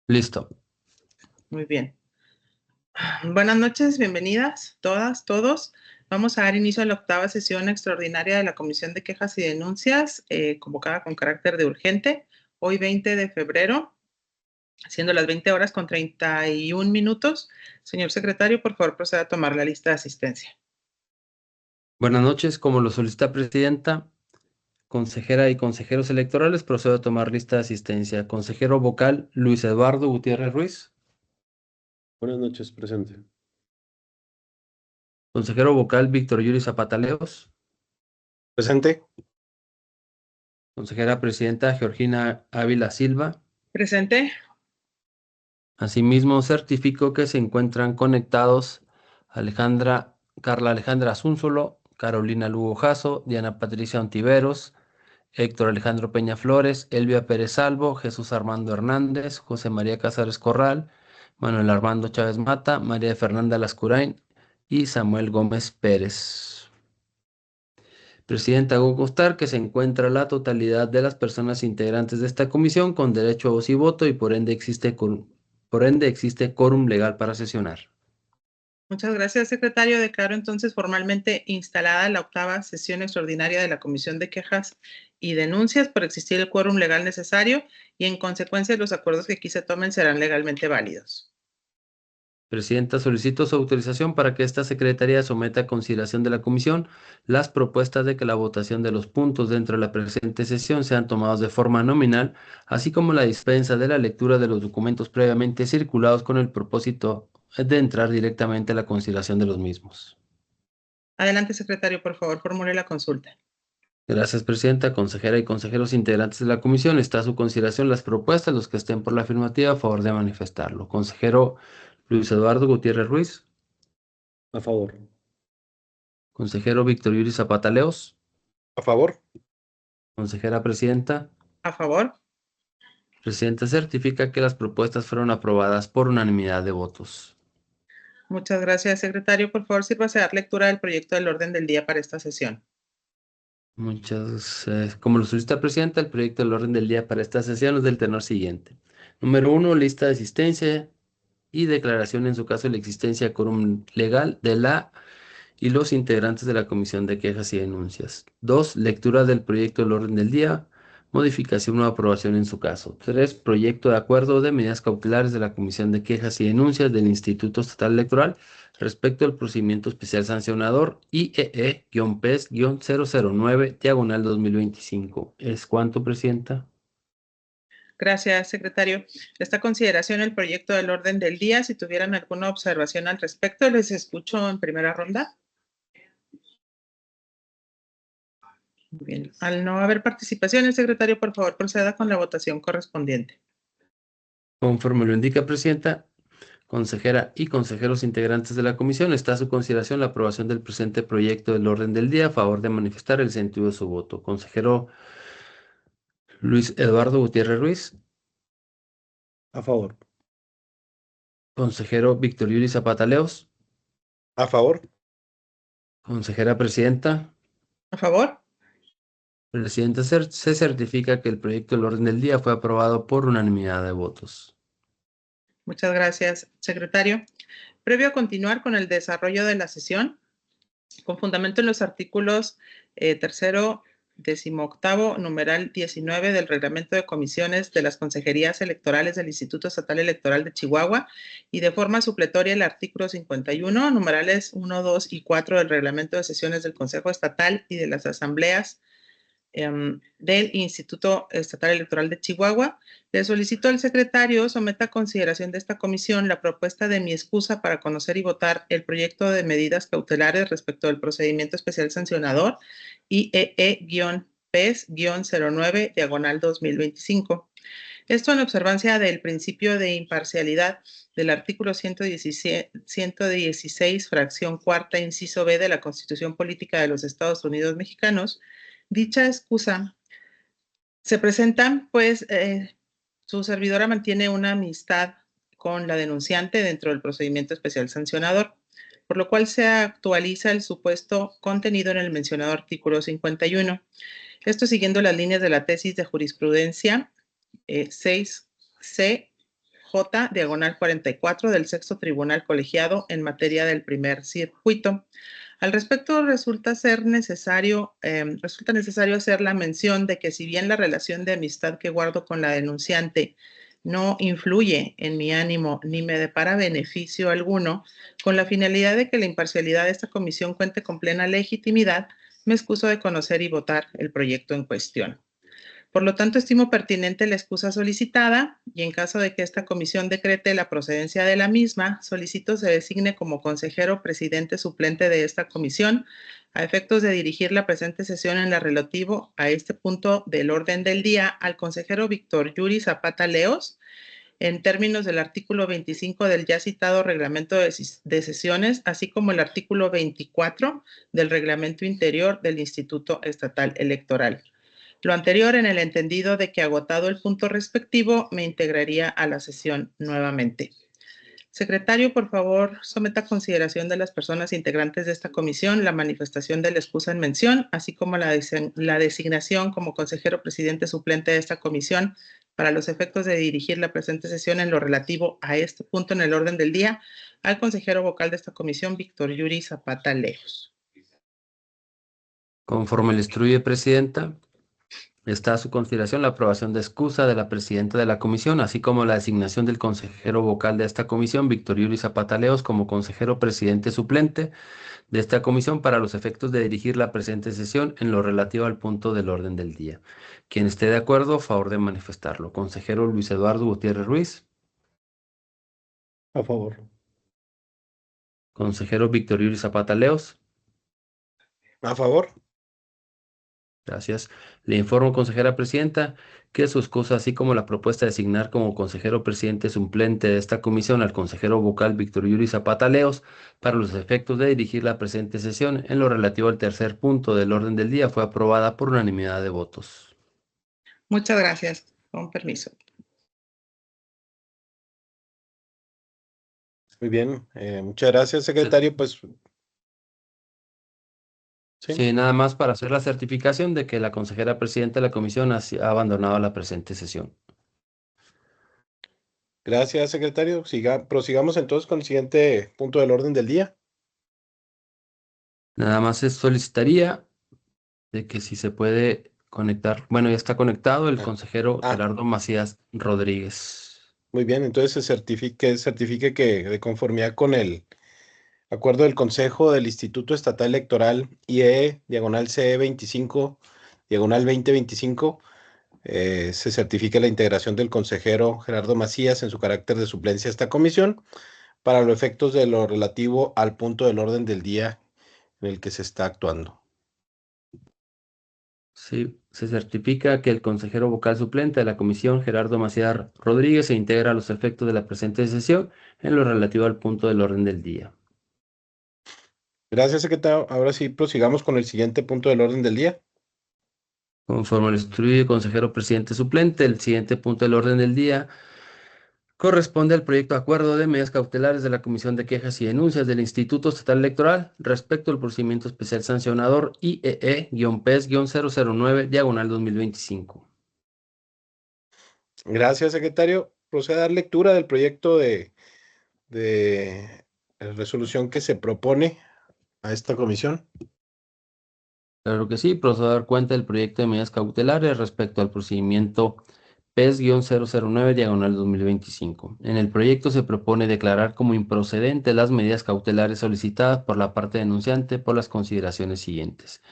Listo. Muy bien. Buenas noches, bienvenidas todas, todos. Vamos a dar inicio a la octava sesión extraordinaria de la Comisión de Quejas y Denuncias, convocada con carácter de urgente, hoy 20 de febrero, siendo las 20 horas con 31 minutos. Señor secretario, por favor, proceda a tomar la lista de asistencia. Buenas noches. Como lo solicita Presidenta, consejera y consejeros electorales, procedo a tomar lista de asistencia. Consejero vocal, Luis Eduardo Gutiérrez Ruiz. Buenas noches, presente. Consejero vocal, Víctor Yuri Zapata Leos. Presente. Consejera presidenta, Georgina Ávila Silva. Presente. Asimismo, certifico que se encuentran conectados Carla Alejandra Zúnzolo, Carolina Lugo Jasso, Diana Patricia Ontiveros, Héctor Alejandro Peña Flores, Elvia Pérez Salvo, Jesús Armando Hernández, José María Casares Corral, Manuel Armando Chávez Mata, María Fernanda Lascurain y Samuel Gómez Pérez. Presidenta, hago constar que se encuentra la totalidad de las personas integrantes de esta comisión con derecho a voz y voto y por ende existe quórum legal para sesionar. Muchas gracias, secretario. Declaro entonces formalmente instalada la octava sesión extraordinaria de la Comisión de Quejas y Denuncias por existir el quórum legal necesario y en consecuencia los acuerdos que aquí se tomen serán legalmente válidos. Presidenta, solicito su autorización para que esta Secretaría someta a consideración de la Comisión las propuestas de que la votación de los puntos dentro de la presente sesión sean tomados de forma nominal, así como la dispensa de la lectura de los documentos previamente circulados con el propósito de entrar directamente a la consideración de los mismos. Adelante, secretario, por favor, formule la consulta. Gracias, Presidenta, consejera y consejeros integrantes de la Comisión. Está a su consideración las propuestas. Los que estén por la afirmativa, a favor de manifestarlo. Consejero Luis Eduardo Gutiérrez Ruiz. A favor. Consejero Víctor Yuri Zapata Leos. A favor. Consejera Presidenta. A favor. Presidenta certifica que las propuestas fueron aprobadas por unanimidad de votos. Muchas gracias, secretario. Por favor, sírvase a dar lectura del proyecto del orden del día para esta sesión. Como lo solicita Presidenta, el proyecto del orden del día para esta sesión es del tenor siguiente. Número 1, lista de asistencia y declaración en su caso de la existencia de quórum legal de la y los integrantes de la Comisión de Quejas y Denuncias. 2, lectura del proyecto del orden del día, modificación o aprobación en su caso. 3, proyecto de acuerdo de medidas cautelares de la Comisión de Quejas y Denuncias del Instituto Estatal Electoral respecto al procedimiento especial sancionador IEE-PES-009, ¿Es cuánto, Presidenta? Gracias, secretario. Esta consideración el proyecto del orden del día. Si tuvieran alguna observación al respecto, les escucho en primera ronda. Muy bien. Al no haber participación, el secretario, por favor, proceda con la votación correspondiente. Conforme lo indica, Presidenta, consejera y consejeros integrantes de la comisión, está a su consideración la aprobación del presente proyecto del orden del día a favor de manifestar el sentido de su voto. Consejero Luis Eduardo Gutiérrez Ruiz. A favor. Consejero Víctor Yuri Zapata Leos. A favor. Consejera Presidenta. A favor. Presidenta, se certifica que el proyecto del orden del día fue aprobado por unanimidad de votos. Muchas gracias, secretario. Previo a continuar con el desarrollo de la sesión, con fundamento en los artículos tercero, 18º, numeral 19 del Reglamento de Comisiones de las Consejerías Electorales del Instituto Estatal Electoral de Chihuahua y de forma supletoria el artículo 51, numerales 1, 2 y 4 del Reglamento de Sesiones del Consejo Estatal y de las Asambleas del Instituto Estatal Electoral de Chihuahua. Le solicito al secretario someta a consideración de esta comisión la propuesta de mi excusa para conocer y votar el proyecto de medidas cautelares respecto del procedimiento especial sancionador IEE-PES-09, diagonal 2025. Esto en observancia del principio de imparcialidad del artículo 116, fracción cuarta, inciso B de la Constitución Política de los Estados Unidos Mexicanos. Dicha excusa se presenta, pues, su servidora mantiene una amistad con la denunciante dentro del procedimiento especial sancionador, por lo cual se actualiza el supuesto contenido en el mencionado artículo 51. Esto siguiendo las líneas de la tesis de jurisprudencia 6C J, diagonal 44 del Sexto Tribunal Colegiado en materia del primer circuito. Al respecto, resulta necesario hacer la mención de que si bien la relación de amistad que guardo con la denunciante no influye en mi ánimo ni me depara beneficio alguno, con la finalidad de que la imparcialidad de esta comisión cuente con plena legitimidad, me excuso de conocer y votar el proyecto en cuestión. Por lo tanto, estimo pertinente la excusa solicitada y en caso de que esta comisión decrete la procedencia de la misma, solicito se designe como consejero presidente suplente de esta comisión a efectos de dirigir la presente sesión en la relativo a este punto del orden del día al consejero Víctor Yuri Zapata Leos, en términos del artículo 25 del ya citado reglamento de sesiones, así como el artículo 24 del reglamento interior del Instituto Estatal Electoral. Lo anterior en el entendido de que agotado el punto respectivo, me integraría a la sesión nuevamente. Secretario, por favor, someta a consideración de las personas integrantes de esta comisión la manifestación de la excusa en mención, así como la designación como consejero presidente suplente de esta comisión para los efectos de dirigir la presente sesión en lo relativo a este punto en el orden del día al consejero vocal de esta comisión, Víctor Yuri Zapata Leos. Conforme le instruye, Presidenta, está a su consideración la aprobación de excusa de la presidenta de la comisión, así como la designación del consejero vocal de esta comisión, Víctor Yuri Zapata Leos, como consejero presidente suplente de esta comisión para los efectos de dirigir la presente sesión en lo relativo al punto del orden del día. Quien esté de acuerdo, favor de manifestarlo. Consejero Luis Eduardo Gutiérrez Ruiz. A favor. Consejero Víctor Yuri Zapata Leos. A favor. Gracias. Le informo, consejera presidenta, que su excusa, así como la propuesta de designar como consejero presidente suplente de esta comisión al consejero vocal Víctor Yuri Zapata Leos para los efectos de dirigir la presente sesión en lo relativo al tercer punto del orden del día, fue aprobada por unanimidad de votos. Muchas gracias. Con permiso. Muy bien. Muchas gracias, secretario. Pues Sí, nada más para hacer la certificación de que la consejera presidenta de la comisión ha abandonado la presente sesión. gracias, secretario. Prosigamos entonces con el siguiente punto del orden del día. Nada más se solicitaría de que si se puede conectar, bueno, ya está conectado el consejero Gerardo Macías Rodríguez. Muy bien, entonces se certifique que de conformidad con el acuerdo del Consejo del Instituto Estatal Electoral IE, diagonal CE 25, diagonal 2025, se certifica la integración del consejero Gerardo Macías en su carácter de suplencia a esta comisión para los efectos de lo relativo al punto del orden del día en el que se está actuando. Sí, se certifica que el consejero vocal suplente de la comisión, Gerardo Macías Rodríguez, se integra a los efectos de la presente sesión en lo relativo al punto del orden del día. Gracias, secretario. Ahora sí, prosigamos con el siguiente punto del orden del día. Conforme lo instruye el consejero presidente suplente, el siguiente punto del orden del día corresponde al proyecto de acuerdo de medidas cautelares de la Comisión de Quejas y Denuncias del Instituto Estatal Electoral respecto al procedimiento especial sancionador IEE-PES-009, diagonal 2025. Gracias, secretario. Procede a dar lectura del proyecto de resolución que se propone a esta comisión. Claro que sí, procedo a dar cuenta del proyecto de medidas cautelares respecto al procedimiento PES-009, diagonal 2025. En el proyecto se propone declarar como improcedentes las medidas cautelares solicitadas por la parte denunciante por las consideraciones siguientes.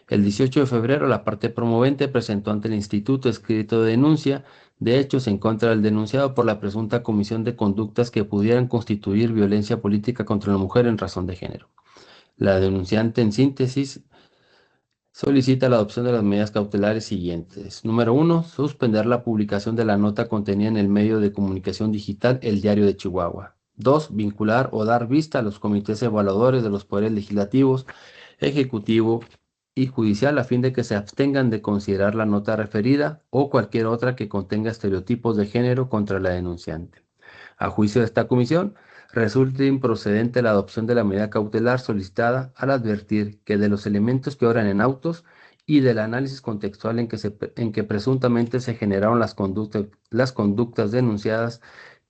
El 18 de febrero, la parte promovente presentó ante el Instituto escrito de denuncia de hechos en contra del denunciado por la presunta comisión de conductas que pudieran constituir violencia política contra la mujer en razón de género. La denunciante, en síntesis, solicita la adopción de las medidas cautelares siguientes. Número 1. Suspender la publicación de la nota contenida en el medio de comunicación digital El Diario de Chihuahua. 2. Vincular o dar vista a los comités evaluadores de los poderes legislativos, ejecutivo y judicial a fin de que se abstengan de considerar la nota referida o cualquier otra que contenga estereotipos de género contra la denunciante. A juicio de esta comisión, resulta improcedente la adopción de la medida cautelar solicitada al advertir que de los elementos que obran en autos y del análisis contextual en que presuntamente se generaron las conductas denunciadas,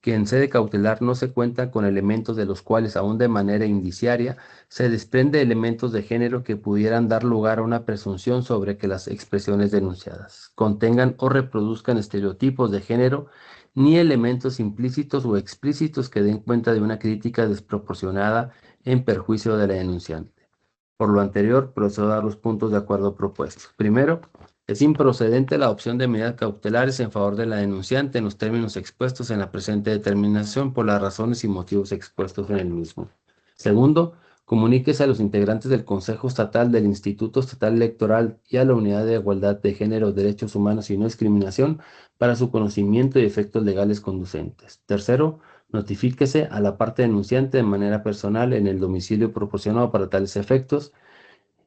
que en sede cautelar no se cuentan con elementos de los cuales, aún de manera indiciaria, se desprende elementos de género que pudieran dar lugar a una presunción sobre que las expresiones denunciadas contengan o reproduzcan estereotipos de género, ni elementos implícitos o explícitos que den cuenta de una crítica desproporcionada en perjuicio de la denunciante. Por lo anterior, procedo a dar los puntos de acuerdo propuestos. Primero, es improcedente la opción de medidas cautelares en favor de la denunciante en los términos expuestos en la presente determinación por las razones y motivos expuestos en el mismo. Segundo, comuníquese a los integrantes del Consejo Estatal del Instituto Estatal Electoral y a la Unidad de Igualdad de Género, Derechos Humanos y No Discriminación para su conocimiento y efectos legales conducentes. Tercero, notifíquese a la parte denunciante de manera personal en el domicilio proporcionado para tales efectos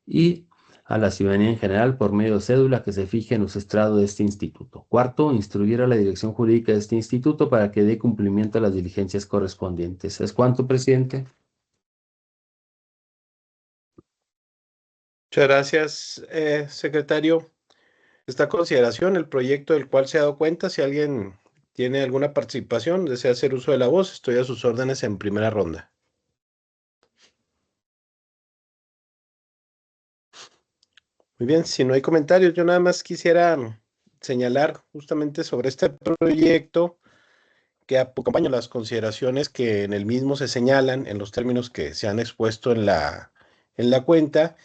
y a la ciudadanía en general por medio de cédula que se fije en los estrados de este instituto. Cuarto, instruir a la dirección jurídica de este instituto para que dé cumplimiento a las diligencias correspondientes. ¿Es cuánto, presidente? Muchas gracias, secretario. Esta consideración, el proyecto del cual se ha dado cuenta, si alguien tiene alguna participación, desea hacer uso de la voz, estoy a sus órdenes en primera ronda. Muy bien, si no hay comentarios, yo nada más quisiera señalar justamente sobre este proyecto que acompaña las consideraciones que en el mismo se señalan en los términos que se han expuesto en la cuenta,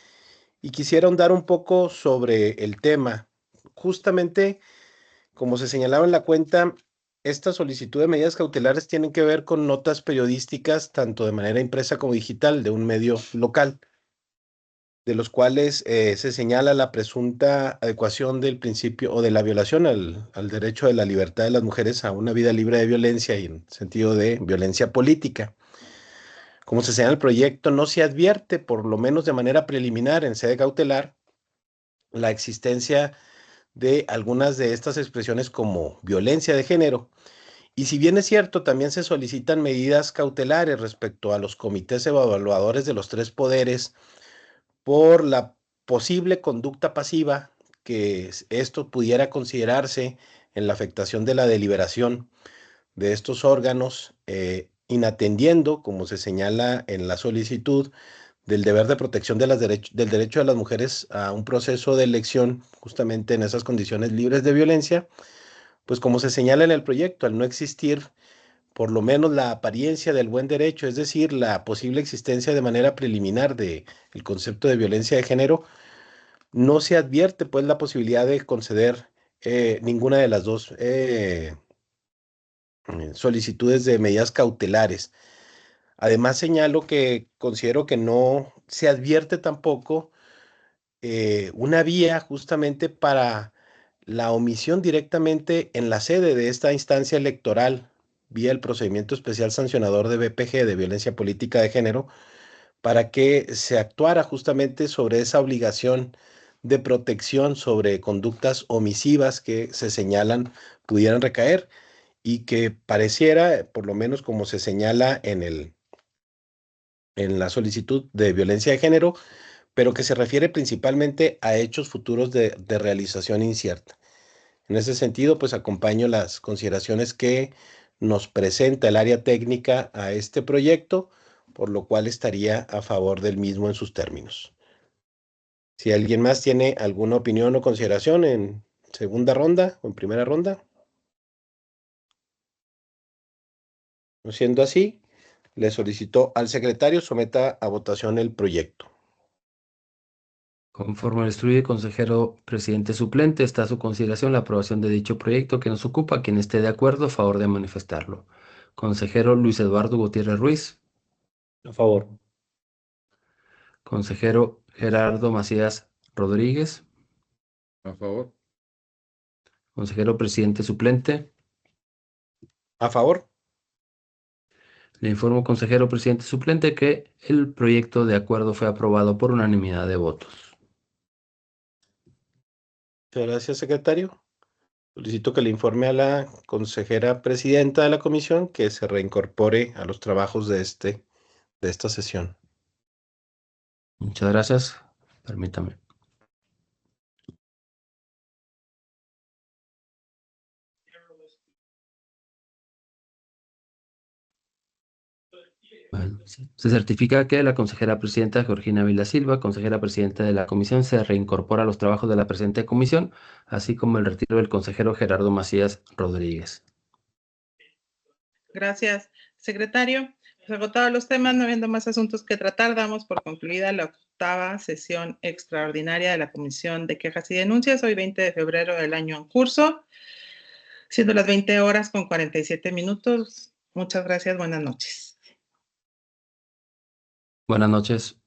y quisiera ahondar un poco sobre el tema. Justamente, como se señalaba en la cuenta, esta solicitud de medidas cautelares tienen que ver con notas periodísticas, tanto de manera impresa como digital, de un medio local, de los cuales se señala la presunta adecuación del principio o de la violación al derecho de la libertad de las mujeres a una vida libre de violencia y en sentido de violencia política. Como se señala en el proyecto, no se advierte, por lo menos de manera preliminar en sede cautelar, la existencia de algunas de estas expresiones como violencia de género. Y si bien es cierto, también se solicitan medidas cautelares respecto a los comités evaluadores de los tres poderes por la posible conducta pasiva que esto pudiera considerarse en la afectación de la deliberación de estos órganos, inatendiendo, como se señala en la solicitud, del deber de protección de del derecho de las mujeres a un proceso de elección justamente en esas condiciones libres de violencia, pues como se señala en el proyecto, al no existir por lo menos la apariencia del buen derecho, es decir, la posible existencia de manera preliminar de el concepto de violencia de género, no se advierte pues la posibilidad de conceder ninguna de las dos solicitudes de medidas cautelares. Además, señalo que considero que no se advierte tampoco una vía justamente para la omisión directamente en la sede de esta instancia electoral, vía el procedimiento especial sancionador de BPG, de violencia política de género, para que se actuara justamente sobre esa obligación de protección sobre conductas omisivas que se señalan pudieran recaer y que pareciera, por lo menos como se señala en la solicitud de violencia de género, pero que se refiere principalmente a hechos futuros de realización incierta. En ese sentido, pues acompaño las consideraciones que nos presenta el área técnica a este proyecto, por lo cual estaría a favor del mismo en sus términos. Si alguien más tiene alguna opinión o consideración en segunda ronda o en primera ronda. No siendo así, le solicito al secretario someta a votación el proyecto. Conforme lo instruye el consejero presidente suplente, está a su consideración la aprobación de dicho proyecto que nos ocupa. Quien esté de acuerdo, a favor de manifestarlo. Consejero Luis Eduardo Gutiérrez Ruiz. A favor. Consejero Gerardo Macías Rodríguez. A favor. Consejero presidente suplente. A favor. Le informo, consejero presidente suplente, que el proyecto de acuerdo fue aprobado por unanimidad de votos. Muchas gracias, secretario. Solicito que le informe a la consejera presidenta de la comisión que se reincorpore a los trabajos de esta sesión. Muchas gracias. Permítame. Bueno, sí. Se certifica que la consejera presidenta Georgina Vila Silva, consejera presidenta de la comisión, se reincorpora a los trabajos de la presente comisión, así como el retiro del consejero Gerardo Macías Rodríguez. Gracias, secretario. Pues agotados los temas, no habiendo más asuntos que tratar, damos por concluida la 8ª sesión extraordinaria de la Comisión de Quejas y Denuncias, hoy 20 de febrero del año en curso, siendo las 20:47. Muchas gracias, buenas noches. Buenas noches.